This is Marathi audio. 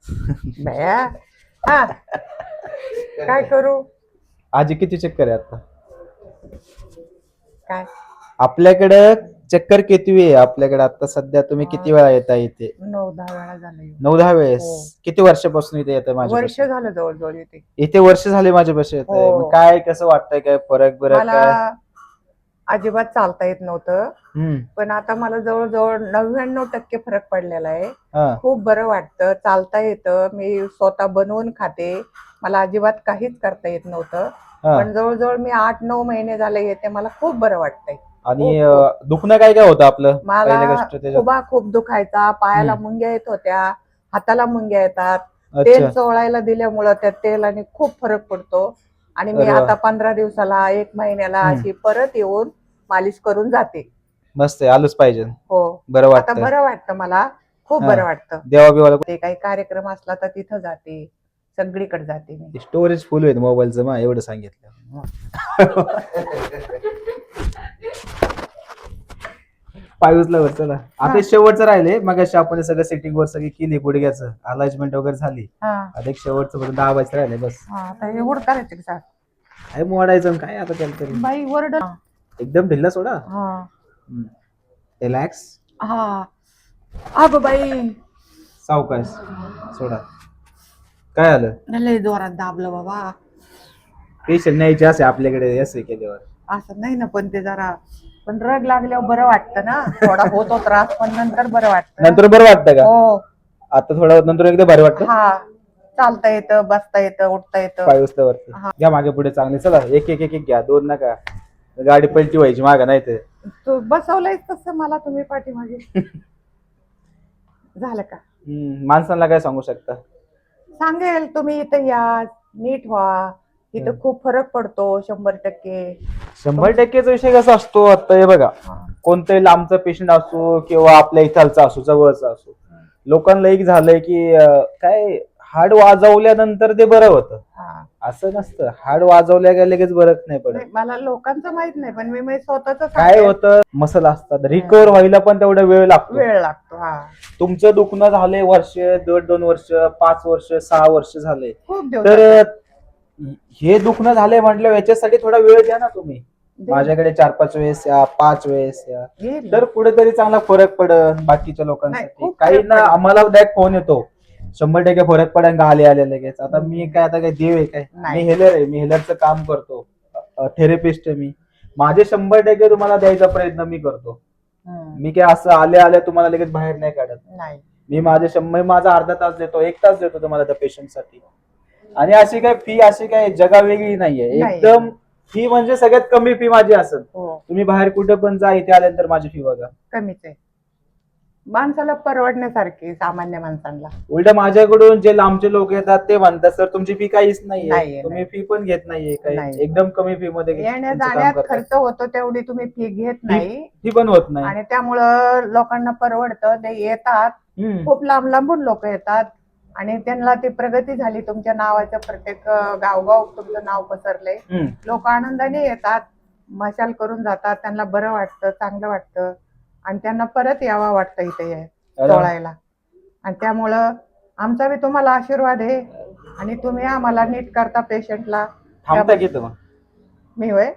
बया हा काय करू आजी किती चक्कर आहे आता काय आपल्याकडे? चक्कर किती आहे आपल्याकडे आता सध्या? तुम्ही किती वेळा येता इथे? 9-10 वेळा झालं येऊन. 9-10 वेळेस. हो. किती वर्षापासून इथे येतं वर्ष माझ्यापाशी? झालं जवळजवळ येते. इथे वर्ष झाले माझ्यापाशी येतंय. हो. मग काय कसं वाटतंय? काय फरक बिरक मला काय? अजिबात चालता येत नव्हतं, हम्म. पण आता मला जवळजवळ 99% फरक पडलेला आहे. हा. खूप बरं वाटतं, चालता येतं, मी स्वतः बनवून खाते. मला अजिबात काहीच करता येत नव्हतं, हा. पण जवळजवळ मी 8-9 महिने झाले येते. मला खूप बरं वाटतंय. आणि खूप खूप. दुखणं काय काय होतं आपलं मला पहिल्या गोष्ट त्याच्यात? खुबा खूप दुखायचा, पायाला हम्म. मुंग्या येत होत्या, हाताला मुंग्या येतात. तेल अच्छा. चोळायला दिल्यामुळं त्या तेलाने खूप फरक पडतो. आणि मी अरे वा. आता 15 दिवसाला 1 महिन्याला हम्म. अशी परत येऊन मालिश करून जाते. मस्त आहे, आलंच पाहिजे. हो. बरं आता वाटतं. बरं वाटतं मला, खूप हा. बरं वाटतं. देवा बिवाला ते काही कार्यक्रम असला तर तिथं जाते, सगळीकडे जाते मी. स्टोरेज फुल होईल मोबाईलचं, मग एवढं सांगितलं. पाय उचला चला. आता शेवटचं राहिले. मग आपण सगळं सेटिंग वर सगळी केली, गुडघ्याचं अलाइजमेंट वगैरे झाली. आता एक शेवटचं फक्त दाबायचं राहिले बस. आता एवढं करायचं का? काय मोडायचं काय आता त्याला तरी. बाई वरड. एकदम ढिल्ला सोडा. रिलॅक्स. हा अगं बाई सावकाश सोडा. काय आलं? लय जोरात दाबलं बाबा. पेशंट न्यायचे असे आपल्याकडे असे केल्यावर. असं नाही ना, पण ते जरा पण रग लागल्यावर बरं वाटतं ना. थोडा होतो त्रास, पण नंतर बरं वाटतं. नंतर बरं वाटतं का? हो. आता थोडा नंतर एकदम भारी वाटतं. हा, चालता येतं, बसता येतं, उठता येतं. पाय उचल्यावरती घ्या मागे पुढे चांगले. चला एक एक एक एक घ्या, दोन नका. गाडी पलटी व्हायची मागं नाही तर. तू बसवलंय तसं मला तुम्ही पाठीमागे. झालं का? माणसांना काय सांगू शकता? सांगेल तुम्ही इथं या, नीट व्हा. इथं खूप फरक पडतो 100%. 100%चा विषय कसा असतो आता हे बघा, कोणतंही लांबचा पेशंट असो किंवा आपल्या इथलचा असो, जवळचा असो, लोकांना एक झालंय की काय हाड वाजवल्यानंतर ते बरं होतं. असं नसतं, हाड वाजवल्या गेलं लगेच बरं नाही पडत. मला लोकांचं माहित नाही, पण मी स्वतःच काय होतं, मसल असतात, रिकव्हर व्हायला पण तेवढा वेळ लागतो. तुमचं दुखणं झालंय वर्ष, 1.5-2 वर्ष, 5 वर्ष, 6 वर्ष झाले, तर हे दुखणं झालंय म्हटलं याच्यासाठी थोडा वेळ द्या ना तुम्ही. माझ्याकडे 4-5 वेळेस या, 5 वेळेस या, तर कुठेतरी चांगला फरक पडेल बाकीच्या लोकांसाठी. काही ना आम्हाला डायरेक्ट फोन येतो 100% फरक पडेल का आले आले लगेच. आता मी काय आता काय देव आहे काय? मी हेलर आहे, मी हेलरचं काम करतो, थेरपिस्ट आहे मी. माझे 100% तुम्हाला द्यायचा प्रयत्न मी करतो. मी काय असं आले आले तुम्हाला लगेच बाहेर नाही काढत. मी माझा अर्धा तास देतो, 1 तास देतो तुम्हाला त्या पेशंटसाठी. आणि अशी काय फी अशी काय जगा वेगळी नाहीये. एकदम फी म्हणजे सगळ्यात कमी फी माझी असेल. तुम्ही बाहेर कुठे पण जा, इथे आल्यानंतर माझी फी बघा कमीच आहे. माणसाला परवडण्यासारखी, सामान्य माणसांना. उलट माझ्याकडून जे लांबचे लोक येतात ते म्हणतात सर तुमची फी काहीच नाहीये, तुम्ही फी पण घेत नाहीये काही, एकदम कमी फी मध्ये येण्या जाण्यात खर्च होतो तेवढी तुम्ही फी घेत नाही. फी पण होत नाही आणि त्यामुळं लोकांना परवडतं. ते येतात, खूप लांब लांबून लोक येतात आणि त्यांना ती प्रगती झाली तुमच्या नावाचं. प्रत्येक गावगाव तुमचं नाव पसरलंय. लोक आनंदाने येतात, मशाल करून जातात, त्यांना बरं वाटतं, चांगलं वाटतं आणि त्यांना परत यावा वाटतं इथे चोळायला. आणि त्यामुळं आमचा बी तुम्हाला आशीर्वाद आहे. आणि तुम्ही आम्हाला नीट करता पेशंटला. थांबता घेतो मग मी होय